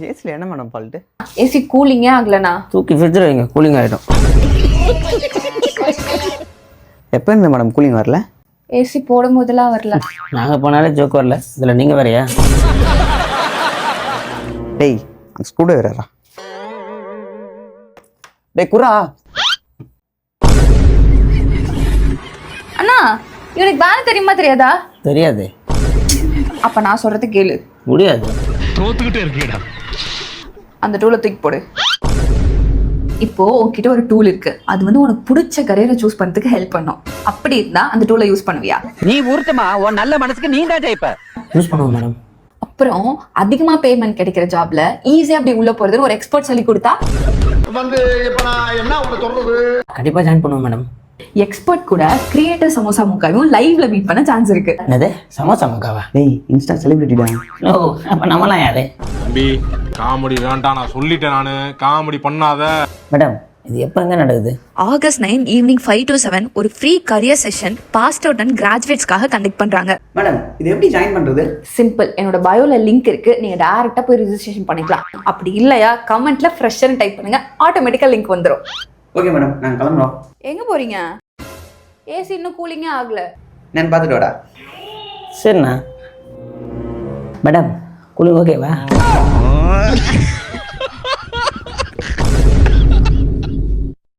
ஏசியில் என்ன madam fault? AC கூலிங்கே ஆகலண்ணா. தூக்கி ஃப்ரிட்ஜில் வைங்க, கூலிங் ஆகிடும். எப்போ இருந்து மேடம் கூலிங் வரல? ஏசி போடும் போதெல்லாம் வரல. நாங்கள் போனாலே ஜோக் வரல, இதில் நீங்கள் வேறையா? டேய் அந்த ஸ்கூட வேறா. டேய் குரா. அண்ணா இவனுக்கு வேலை தெரியுமா தெரியாதா? தெரியாது. அப்ப நான் சொல்றது கேளு. முடியாது. தோத்துக்கிட்டே இருக்கீடா. அந்த டூலை தூக்கி போடு. இப்போ உன்கிட்ட ஒரு டூல் இருக்கு, அது வந்து உனக்கு பிடிச்ச கரியரை சூஸ் பண்றதுக்கு ஹெல்ப் பண்ணும். அப்படி இருந்தா அந்த டூலை யூஸ் பண்ணுவியா? நீ ஊர்த்தமா உன் நல்ல மனசுக்கு நீ தான் ஜெயிப்ப. யூஸ் பண்ணுவோம் மேடம். அப்புறம் அதிகமா பேமெண்ட் கிடைக்கிற ஜாப்ல ஈஸியா அப்படி உள்ள போறதுன்னு ஒரு எக்ஸ்பர்ட் சொல்லி கொடுத்தா வந்து இப்ப நான் என்ன உனக்கு சொல்றது? கண்டிப்பாக ஜாயின் பண்ணுவோம் மேடம். எக்ஸ்பர்ட் கூட கிரியேட்டர் சமோசா முக்காயும் லைவ்ல மீட் பண்ண சான்ஸ் இருக்கு. என்னது சமோசா முக்காவா? டேய் இன்ஸ்டா செலிபிரிட்டிடா. ஓ அப்போ நம்மளாம் யாரு? தம்பி காமெடி வேண்டாம், நான் சொல்லிட்டேன். நானு காமெடி பண்ணாத. மேடம் இது எப்போங்க நடக்குது? August 9 ஈவினிங் 5 to 7 ஒரு free career session passed out and கிராஜுவேட்ஸ்க்காக கண்டக்ட் பண்றாங்க. மேடம் இது எப்படி ஜாயின் பண்றது? சிம்பிள், என்னோட பயோல லிங்க் இருக்கு, நீங்க டைரக்டா போய் ரெஜிஸ்ட்ரேஷன் பண்ணிக்கலாம். அப்படி இல்லையா கமெண்ட்ல ஃப்ரெஷர்னு டைப் பண்ணுங்க, ஆட்டோமேட்டிக்கா லிங்க் வந்துடும். ஓகே மேடம் நாங்கள் கிளம்புறோம். எங்க போறீங்க? ஏசி இன்னும் கூலிங்கே ஆகல. நான் பார்த்துட்டு வாடா. சரிண்ணா. மேடம் கூலிங் ஓகேவா?